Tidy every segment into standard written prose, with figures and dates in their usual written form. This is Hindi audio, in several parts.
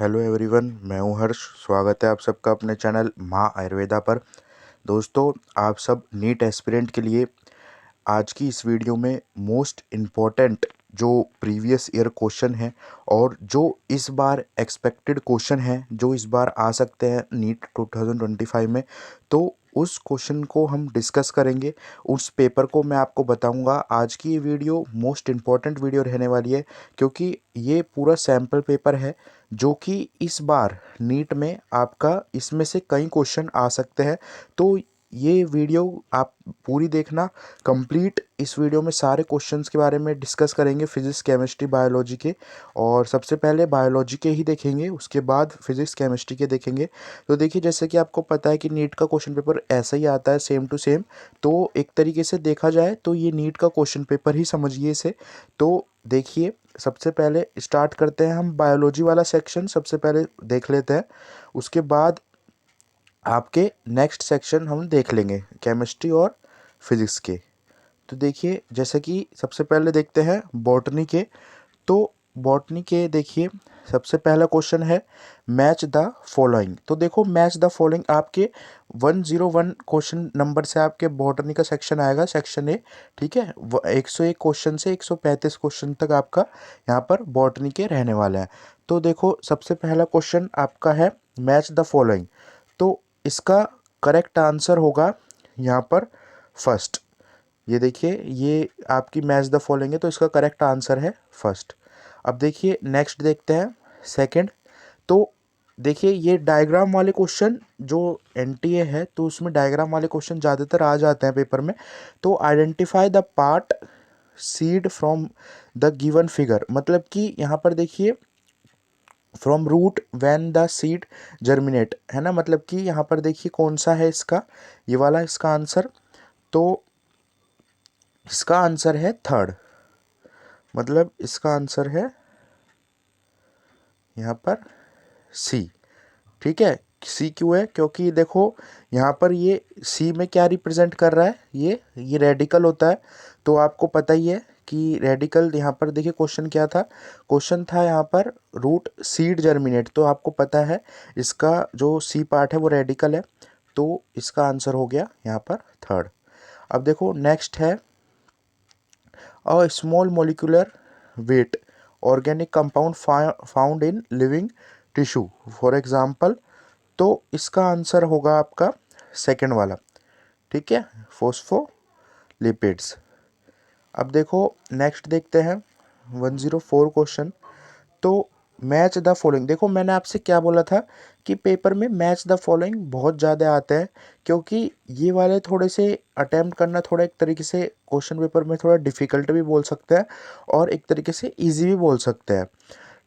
हेलो एवरीवन, मैं हूं हर्ष। स्वागत है आप सबका अपने चैनल माँ आयुर्वेदा पर। दोस्तों, आप सब नीट एस्पिरेंट के लिए आज की इस वीडियो में मोस्ट इम्पॉर्टेंट जो प्रीवियस ईयर क्वेश्चन है और जो इस बार एक्सपेक्टेड क्वेश्चन है जो इस बार आ सकते हैं नीट 2025 में, तो उस क्वेश्चन को हम डिस्कस करेंगे। उस पेपर को मैं आपको बताऊंगा। आज की ये वीडियो मोस्ट इम्पॉर्टेंट वीडियो रहने वाली है क्योंकि ये पूरा सैम्पल पेपर है जो कि इस बार नीट में आपका इसमें से कई क्वेश्चन आ सकते हैं। तो ये वीडियो आप पूरी देखना कंप्लीट। इस वीडियो में सारे क्वेश्चंस के बारे में डिस्कस करेंगे, फिजिक्स केमिस्ट्री बायोलॉजी के। और सबसे पहले बायोलॉजी के ही देखेंगे, उसके बाद फिजिक्स केमिस्ट्री के देखेंगे। तो देखिए, जैसे कि आपको पता है कि नीट का क्वेश्चन पेपर ऐसा ही आता है, सेम टू सेम। तो एक तरीके से देखा जाए तो ये नीट का क्वेश्चन पेपर ही समझिए इसे। तो देखिए, सबसे पहले स्टार्ट करते हैं हम बायोलॉजी वाला सेक्शन। सबसे पहले देख लेते हैं, उसके बाद आपके नेक्स्ट सेक्शन हम देख लेंगे केमिस्ट्री और फिजिक्स के। तो देखिए, जैसे कि सबसे पहले देखते हैं बॉटनी के। तो बॉटनी के देखिए, सबसे पहला क्वेश्चन है मैच द फॉलोइंग। तो देखो, मैच द फॉलोइंग आपके 101 क्वेश्चन नंबर से आपके बॉटनी का सेक्शन आएगा, सेक्शन ए। ठीक है, 101 क्वेश्चन से 135 क्वेश्चन तक आपका यहाँ पर बॉटनी के रहने वाले हैं। तो देखो, सबसे पहला क्वेश्चन आपका है मैच द फॉलोइंग। तो इसका करेक्ट आंसर होगा यहाँ पर फर्स्ट। ये देखिए, ये आपकी मैच द फॉलोइंग है, तो इसका करेक्ट आंसर है फर्स्ट। अब देखिए, नेक्स्ट देखते हैं सेकंड। तो देखिए, ये डायग्राम वाले क्वेश्चन जो एनटीए है, तो उसमें डायग्राम वाले क्वेश्चन ज़्यादातर आ जाते हैं पेपर में। तो identify the part seed from the given figure, मतलब कि यहाँ पर देखिए from root when the seed germinate, है ना। मतलब कि यहाँ पर देखिए कौन सा है इसका, ये वाला इसका आंसर। तो इसका आंसर है थर्ड, मतलब इसका आंसर है यहाँ पर सी। ठीक है, सी क्यों है? क्योंकि देखो, यहाँ पर ये सी में क्या रिप्रेजेंट कर रहा है, ये रेडिकल होता है। तो आपको पता ही है कि रेडिकल, यहाँ पर देखिए क्वेश्चन क्या था, क्वेश्चन था यहाँ पर रूट सीड जर्मिनेट। तो आपको पता है इसका जो सी पार्ट है वो रेडिकल है। तो इसका आंसर हो गया यहाँ पर थर्ड। अब देखो, नेक्स्ट है a small molecular weight organic compound found in living tissue, for example. तो इसका आंसर होगा आपका सेकंड वाला। ठीक है, फोस्फोलिपिड्स। अब देखो, नेक्स्ट देखते हैं 104 क्वेश्चन। तो मैच द फॉलोइंग, देखो मैंने आपसे क्या बोला था कि पेपर में मैच द फॉलोइंग बहुत ज़्यादा आते हैं, क्योंकि ये वाले थोड़े से अटेम्प्ट करना थोड़ा एक तरीके से क्वेश्चन पेपर में थोड़ा डिफ़िकल्ट भी बोल सकते हैं और एक तरीके से इजी भी बोल सकते हैं।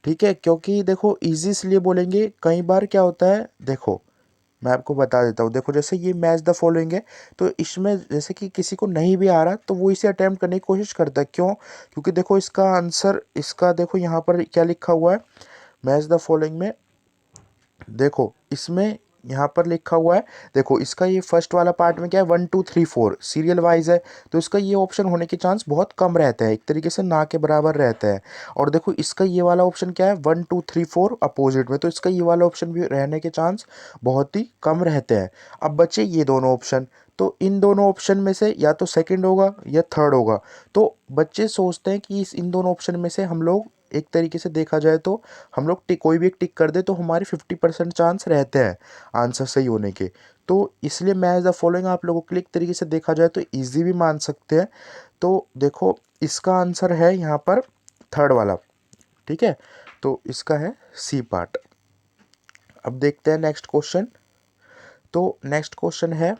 ठीक है, क्योंकि देखो इजी इसलिए बोलेंगे, कई बार क्या होता है, देखो मैं आपको बता देता हूँ। देखो, जैसे ये मैच द फॉलोइंग है, तो इसमें जैसे कि किसी को नहीं भी आ रहा तो वो इसे अटेम्प्ट करने की कोशिश करता है। क्यों? क्योंकि देखो इसका आंसर, इसका देखो यहाँ पर क्या लिखा हुआ है मैच द फॉलोइंग में। देखो इसमें यहाँ पर लिखा हुआ है, देखो इसका ये फर्स्ट वाला पार्ट में क्या है, 1 2 3 4 सीरियल वाइज है। तो इसका ये ऑप्शन होने के चांस बहुत कम रहते हैं, एक तरीके से ना के बराबर रहते हैं। और देखो इसका ये वाला ऑप्शन क्या है, 1 2 3 4 अपोजिट में, तो इसका ये वाला ऑप्शन भी रहने के चांस बहुत ही कम रहते हैं। अब बचे ये दोनों ऑप्शन, तो इन दोनों ऑप्शन में से या तो सेकंड होगा या थर्ड होगा। तो बच्चे सोचते हैं कि इन दोनों ऑप्शन में से हम लोग, एक तरीके से देखा जाए तो हम लोग टिक, कोई भी एक टिक कर दे तो हमारे 50% चांस रहते हैं आंसर सही होने के। तो इसलिए मैच द फॉलोइंग आप लोगों के लिए एक तरीके से देखा जाए तो इजी भी मान सकते हैं। तो देखो, इसका आंसर है यहाँ पर थर्ड वाला। ठीक है, तो इसका है सी पार्ट। अब देखते हैं नेक्स्ट क्वेश्चन। तो नेक्स्ट क्वेश्चन है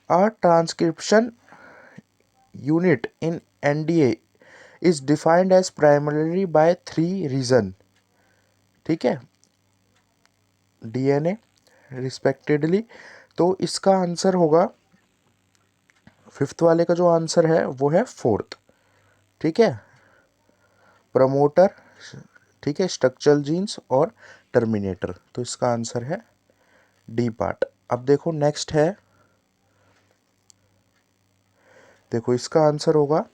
a transcription unit in NDA is defined as primary by 3 region. ठीक है, डीएनए रिस्पेक्टेडली। तो इसका आंसर होगा, फिफ्थ वाले का जो आंसर है वो है फोर्थ। ठीक है, प्रमोटर, ठीक है, स्ट्रक्चरल जीन्स और टर्मिनेटर। तो इसका आंसर है डी पार्ट। अब देखो नेक्स्ट है, देखो इसका आंसर होगा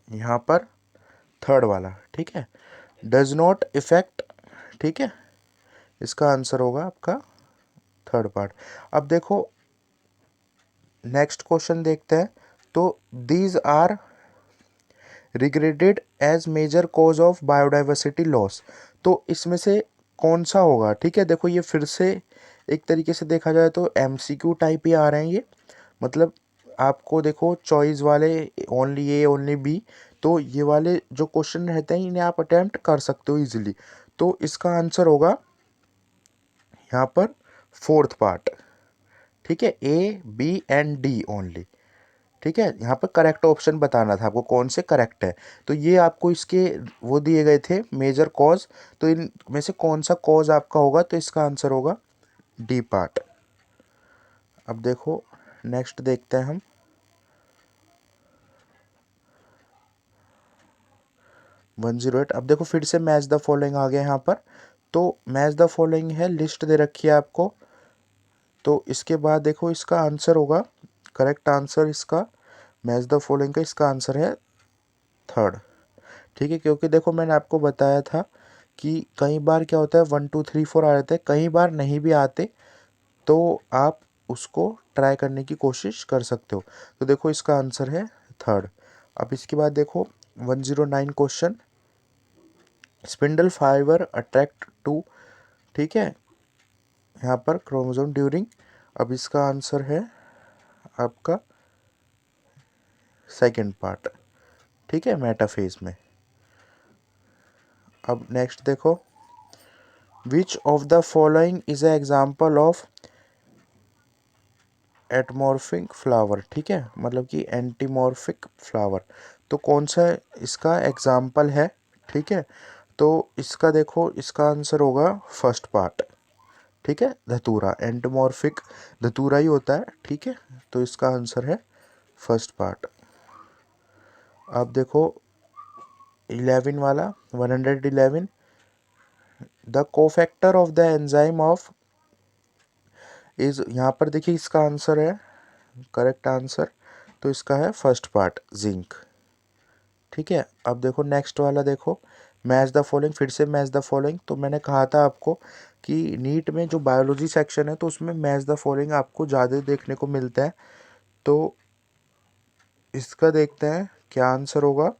यहाँ पर थर्ड वाला। ठीक है, डज नॉट इफेक्ट, ठीक है, इसका आंसर होगा आपका थर्ड पार्ट। अब देखो नेक्स्ट क्वेश्चन देखते हैं। तो these are regarded as major cause of biodiversity loss, तो इसमें से कौन सा होगा, ठीक है। देखो ये फिर से एक तरीके से देखा जाए तो एमसीक्यू टाइप ही आ रहे हैं ये, मतलब आपको देखो चॉइस वाले ओनली ए ओनली बी, तो ये वाले जो क्वेश्चन रहते हैं इन्हें आप अटेम्प्ट कर सकते हो इजीली। तो इसका आंसर होगा यहाँ पर फोर्थ पार्ट, ठीक है, A B and D only, ठीक है। यहाँ पर करेक्ट ऑप्शन बताना था आपको कौन से करेक्ट है। तो ये आपको इसके वो दिए गए थे मेजर कॉज, तो इन में से कौन सा कॉज आपका होगा, तो इसका आंसर होगा डी पार्ट। अब देखो नेक्स्ट देखते हैं हम। 108। अब देखो फिर से मैच द फॉलोइंग आ गया यहाँ पर। तो मैच द फॉलोइंग है, लिस्ट दे रखी है आपको। तो इसके बाद देखो इसका आंसर होगा, करेक्ट आंसर इसका मैच द फॉलोइंग का इसका आंसर है थर्ड, ठीक है। क्योंकि देखो मैंने आपको बताया था कि कई बार क्या होता है 1 2 3 4 आ जाते हैं, कई बार नहीं भी आते, तो आप उसको ट्राई करने की कोशिश कर सकते हो। तो देखो इसका आंसर है थर्ड। अब इसके बाद देखो 109 question, spindle fibre attract to, ठीक है, यहाँ पर क्रोमोसोम ड्यूरिंग। अब इसका आंसर है आपका सेकेंड पार्ट, ठीक है, मेटाफेज में। अब नेक्स्ट देखो, which of the following is a example of actinomorphic flower, ठीक है, मतलब कि एंटीमॉर्फिक फ्लावर, तो कौन सा इसका एग्जाम्पल है, ठीक है। तो इसका देखो इसका आंसर होगा फर्स्ट पार्ट, ठीक है, धतूरा, एंटीमॉर्फिक धतूरा ही होता है, ठीक है। तो इसका आंसर है फर्स्ट पार्ट। अब देखो 11 वाला 111, the cofactor of the enzyme of is, यहाँ पर देखिए इसका आंसर है करेक्ट आंसर, तो इसका है फर्स्ट पार्ट जिंक, ठीक है। अब देखो नेक्स्ट वाला देखो, मैच द फॉलोइंग, फिर से मैच द फॉलोइंग। तो मैंने कहा था आपको कि नीट में जो बायोलॉजी सेक्शन है तो उसमें मैच द फॉलोइंग आपको ज़्यादा देखने को मिलता है। तो इसका देखते हैं क्या आंसर होगा।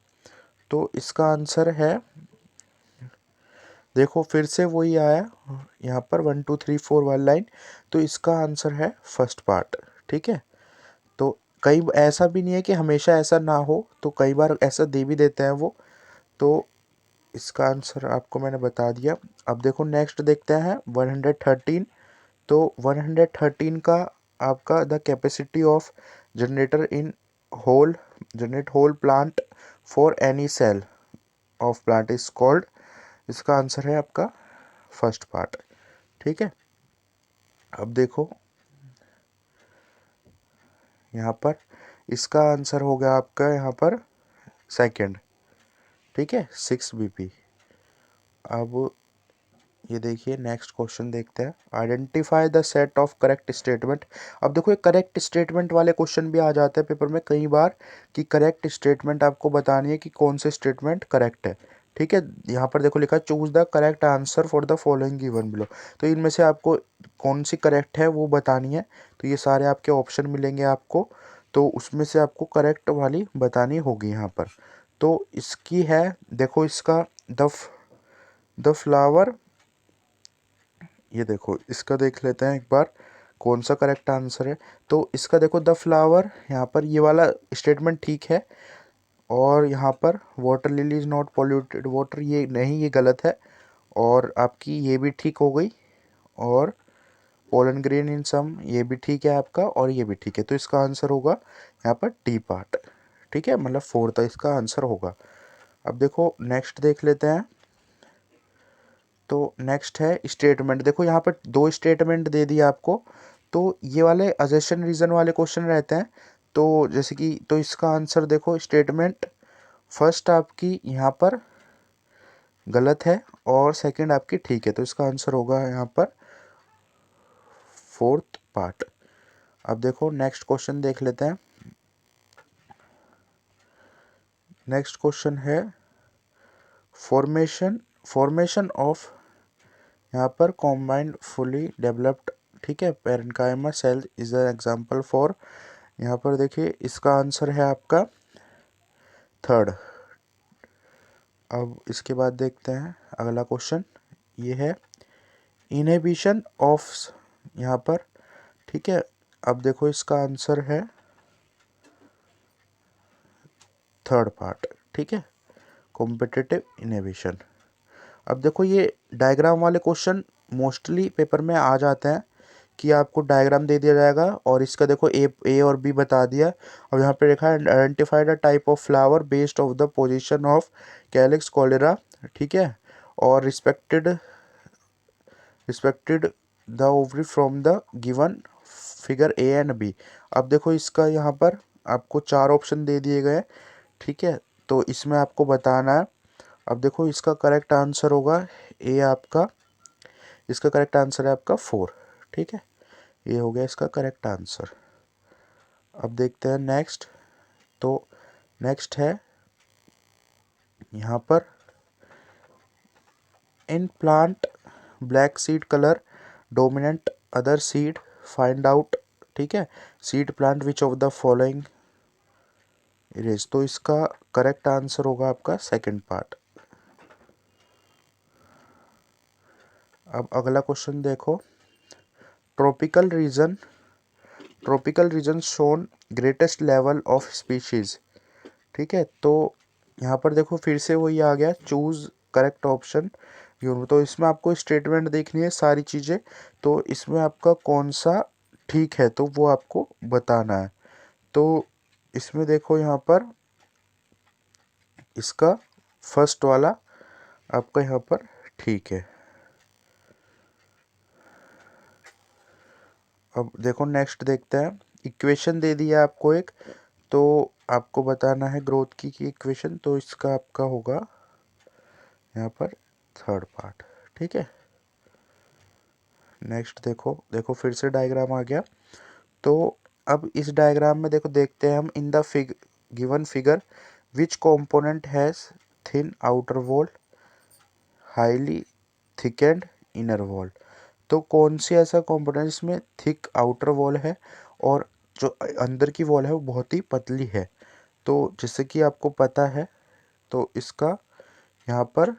तो इसका आंसर है, देखो फिर से वही आया यहाँ पर 1 2 3 4 वाली लाइन, तो इसका आंसर है फर्स्ट पार्ट, ठीक है। तो कई ऐसा भी नहीं है कि हमेशा ऐसा ना हो, तो कई बार ऐसा दे भी देते हैं वो। तो इसका आंसर आपको मैंने बता दिया। अब देखो नेक्स्ट देखते हैं 113। तो 113 का आपका the capacity of generator in whole generate whole plant for any cell of plant is called, इसका आंसर है आपका फर्स्ट पार्ट, ठीक है। अब देखो यहाँ पर इसका आंसर हो गया आपका यहाँ पर सेकंड, ठीक है, 6 BP। अब ये देखिए नेक्स्ट क्वेश्चन देखते हैं, identify the set of correct statement. अब देखो ये करेक्ट स्टेटमेंट वाले क्वेश्चन भी आ जाते हैं पेपर में कई बार, कि करेक्ट स्टेटमेंट आपको बतानी है कि कौन से स्टेटमेंट करेक्ट है, ठीक है। यहाँ पर देखो लिखा है choose the correct answer for the following given below, तो इनमें से आपको कौन सी करेक्ट है वो बतानी है। तो ये सारे आपके ऑप्शन मिलेंगे आपको, तो उसमें से आपको करेक्ट वाली बतानी होगी यहाँ पर। तो इसकी है, देखो इसका द फ्लावर, ये देखो इसका देख लेते हैं एक बार कौन सा करेक्ट आंसर है। तो इसका देखो द फ्लावर, यहाँ पर ये वाला स्टेटमेंट ठीक है, और यहाँ पर water lily is not polluted water, ये नहीं, ये गलत है। और आपकी ये भी ठीक हो गई, और पोलन ग्रेन इन सम ये भी ठीक है आपका, और ये भी ठीक है। तो इसका आंसर होगा यहाँ पर डी पार्ट, ठीक है, मतलब फोर्थ इसका आंसर होगा। अब देखो नेक्स्ट देख लेते हैं। तो नेक्स्ट है स्टेटमेंट, देखो यहाँ पर दो स्टेटमेंट दे दिए आपको, तो ये वाले अजेशन रीजन वाले क्वेश्चन रहते हैं। तो जैसे कि, तो इसका आंसर देखो स्टेटमेंट फर्स्ट आपकी यहाँ पर गलत है और सेकंड आपकी ठीक है, तो इसका आंसर होगा यहाँ पर फोर्थ पार्ट। अब देखो नेक्स्ट क्वेश्चन देख लेते हैं। नेक्स्ट क्वेश्चन है फॉर्मेशन फॉर्मेशन ऑफ यहाँ पर कॉम्बाइंड फुली डेवलप्ड, ठीक है, parenchyma cell is an example for, यहाँ पर देखिए इसका आंसर है आपका थर्ड। अब इसके बाद देखते हैं अगला क्वेश्चन, ये है इनहिबिशन ऑफ, यहाँ पर, ठीक है। अब देखो इसका आंसर है थर्ड पार्ट, ठीक है, कॉम्पिटिटिव इनहिबिशन। अब देखो ये डायग्राम वाले क्वेश्चन मोस्टली पेपर में आ जाते हैं कि आपको डायग्राम दे दिया जाएगा और इसका देखो ए और बी बता दिया। अब यहाँ पे लिखा है identify the type of flower based of the position of calyx corolla, ठीक है, और respected the ovary from the given figure A and B. अब देखो इसका यहाँ पर आपको चार ऑप्शन दे दिए गए, ठीक है, तो इसमें आपको बताना है। अब देखो इसका करेक्ट आंसर होगा ए आपका, इसका करेक्ट आंसर है आपका 4, ठीक है, ये हो गया इसका करेक्ट आंसर। अब देखते हैं नेक्स्ट, तो नेक्स्ट है यहाँ पर in plant black seed colour dominant other seed find out, ठीक है, seed plant which of the following is, तो इसका करेक्ट आंसर होगा आपका सेकंड पार्ट। अब अगला क्वेश्चन देखो, tropical region shown greatest level of species, ठीक है, तो यहाँ पर देखो फिर से वही आ गया, चूज करेक्ट ऑप्शन। तो इसमें आपको स्टेटमेंट देखनी है सारी चीज़ें, तो इसमें आपका कौन सा ठीक है तो वो आपको बताना है। तो इसमें देखो यहाँ पर इसका फर्स्ट वाला आपका यहाँ पर ठीक है। अब देखो नेक्स्ट देखते हैं, इक्वेशन दे दिया आपको एक, तो आपको बताना है ग्रोथ की इक्वेशन, तो इसका आपका होगा यहाँ पर थर्ड पार्ट, ठीक है। नेक्स्ट देखो फिर से डायग्राम आ गया, तो अब इस डायग्राम में देखो देखते हैं हम, in the given figure which component has thin outer wall highly thickened inner wall, तो कौन सी ऐसा कंपोनेंट इसमें थिक आउटर वॉल है और जो अंदर की वॉल है वो बहुत ही पतली है। तो जैसे कि आपको पता है, तो इसका यहाँ पर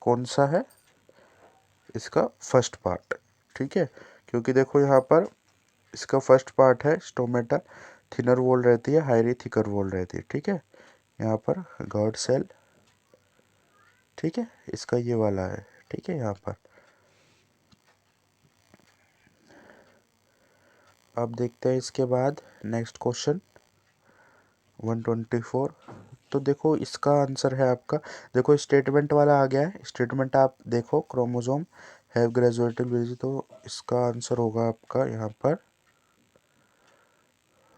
कौन सा है, इसका फर्स्ट पार्ट, ठीक है, क्योंकि देखो यहाँ पर इसका फर्स्ट पार्ट है स्टोमेटा, थिनर वॉल रहती है, हाईली थिकर वॉल रहती है, ठीक है, यहाँ पर गॉड सेल, ठीक है, इसका ये वाला है, ठीक है यहाँ पर। अब देखते हैं इसके बाद नेक्स्ट क्वेश्चन 124, तो देखो इसका आंसर है आपका, देखो स्टेटमेंट वाला आ गया है, स्टेटमेंट आप देखो, क्रोमोसोम हैव ग्रेजुएटेड बेसिस, तो इसका आंसर होगा आपका यहाँ पर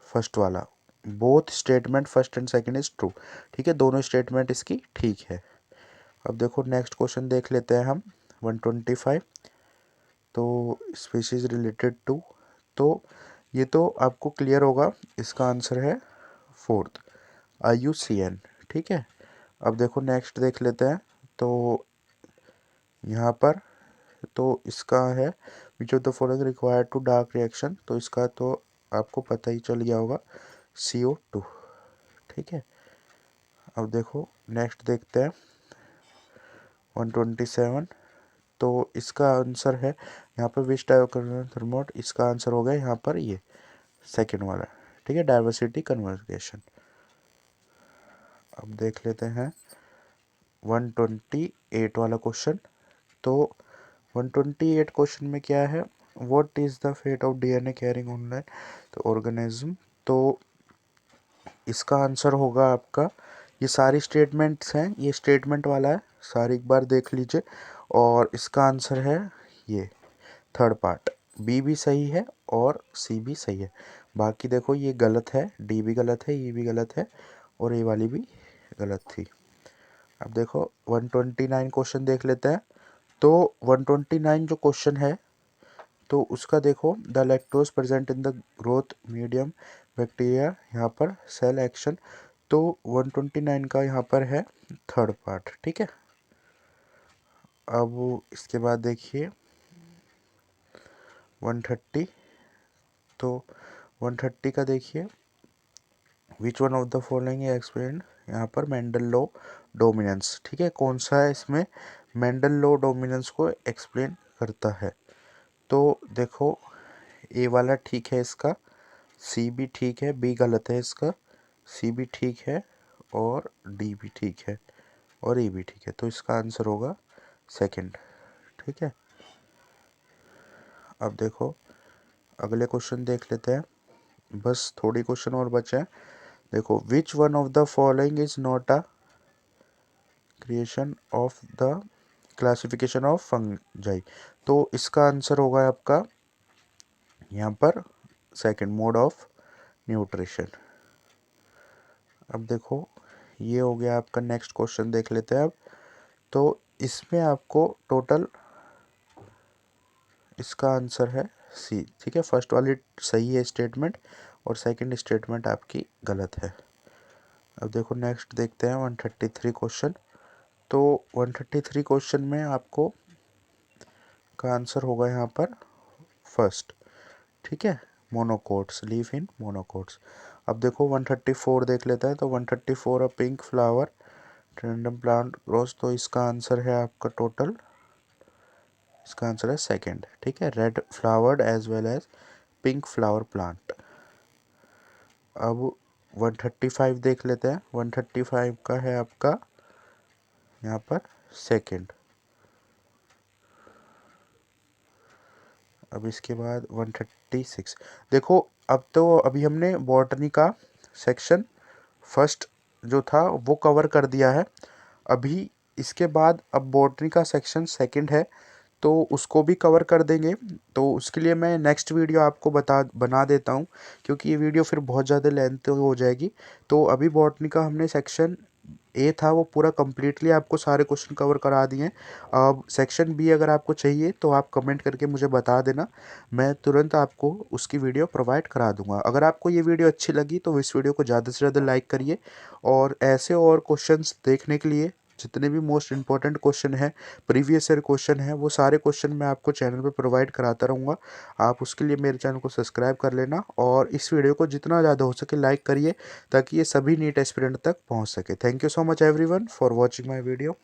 फर्स्ट वाला, both statement first and second is true, ठीक है, दोनों स्टेटमेंट इसकी ठीक है। अब देखो नेक्स्ट क्वेश्चन देख लेते हैं हम 125, तो स्पीशीज रिलेटेड टू, तो ये तो आपको क्लियर होगा, इसका आंसर है फोर्थ IUCN, ठीक है। अब देखो नेक्स्ट देख लेते हैं, तो यहाँ पर तो इसका है which of the following required to dark reaction, तो इसका तो आपको पता ही चल गया होगा CO2, ठीक है। अब देखो नेक्स्ट देखते हैं 127, तो इसका आंसर है यहाँ पर विच टाइप थर्मोट, इसका आंसर हो गया यहाँ पर ये सेकेंड वाला, ठीक है, डाइवर्सिटी कन्वर्गेशन। अब देख लेते हैं 128 वाला क्वेश्चन, तो 128 क्वेश्चन में क्या है, what is the fate of DNA carrying online to organism, तो इसका आंसर होगा आपका, ये सारी स्टेटमेंट्स हैं, ये स्टेटमेंट वाला है, सारी एक बार देख लीजिए, और इसका आंसर है ये थर्ड पार्ट, बी भी सही है और सी भी सही है, बाकी देखो ये गलत है, डी भी गलत है, ये भी गलत है, और ये वाली भी गलत थी। अब देखो 129 क्वेश्चन देख लेते हैं, तो 129 जो क्वेश्चन है, तो उसका देखो, the lactose present in the growth medium bacteria, यहाँ पर सेल एक्शन, तो 129 का यहाँ पर है थर्ड पार्ट, ठीक है। अब इसके बाद देखिए 130, तो 130 का देखिए, which one of the following explain, यहाँ पर मेंडल लॉ डोमिनेंस, ठीक है, कौन सा है इसमें मेंडल लॉ डोमिनेंस को एक्सप्लेन करता है। तो देखो ए वाला ठीक है, इसका सी भी ठीक है, बी गलत है, इसका सी भी ठीक है और डी भी ठीक है और ए भी ठीक है, तो इसका आंसर होगा सेकंड, ठीक है। अब देखो अगले क्वेश्चन देख लेते हैं, बस थोड़ी क्वेश्चन और बचे हैं। देखो which one of the following is not a creation of the classification of fungi, तो इसका आंसर होगा आपका यहाँ पर सेकंड, मोड ऑफ न्यूट्रिशन। अब देखो ये हो गया आपका, नेक्स्ट क्वेश्चन देख लेते हैं अब। तो इसमें आपको टोटल, इसका आंसर है सी, ठीक है, फर्स्ट वाली सही है स्टेटमेंट और सेकंड स्टेटमेंट आपकी गलत है। अब देखो नेक्स्ट देखते हैं 133 क्वेश्चन। तो 133 क्वेश्चन में आपको का आंसर होगा यहाँ पर फर्स्ट, ठीक है, मोनोकोट्स, लीव इन मोनोकोट्स। अब देखो 134 देख लेते हैं। तो 134 a pink flower random plant grows, तो इसका आंसर है आपका टोटल, इसका आंसर है सेकंड, ठीक है, red flowered as well as pink flower plant. अब 135 देख लेते हैं। 135 का है आपका यहाँ पर सेकंड। अब इसके बाद 136 देखो, अब तो अभी हमने बॉटनी का सेक्शन फर्स्ट जो था वो कवर कर दिया है। अभी इसके बाद अब बॉटनी का सेक्शन सेकंड है, तो उसको भी कवर कर देंगे। तो उसके लिए मैं नेक्स्ट वीडियो आपको बना देता हूँ, क्योंकि ये वीडियो फिर बहुत ज़्यादा लेंथ हो जाएगी। तो अभी बॉटनी का हमने सेक्शन ए था वो पूरा कम्प्लीटली आपको सारे क्वेश्चन कवर करा दिए हैं। अब सेक्शन बी अगर आपको चाहिए तो आप कमेंट करके मुझे बता देना, मैं तुरंत आपको उसकी वीडियो प्रोवाइड करा दूंगा। अगर आपको ये वीडियो अच्छी लगी तो इस वीडियो को ज़्यादा से ज़्यादा लाइक करिए, और ऐसे और क्वेश्चंस देखने के लिए जितने भी मोस्ट इंपॉर्टेंट क्वेश्चन है, प्रीवियस ईयर क्वेश्चन है, वो सारे क्वेश्चन मैं आपको चैनल पे प्रोवाइड कराता रहूँगा। आप उसके लिए मेरे चैनल को सब्सक्राइब कर लेना और इस वीडियो को जितना ज़्यादा हो सके लाइक करिए, ताकि ये सभी नीट एस्पिरेंट तक पहुँच सके। Thank you so much everyone for watching my video.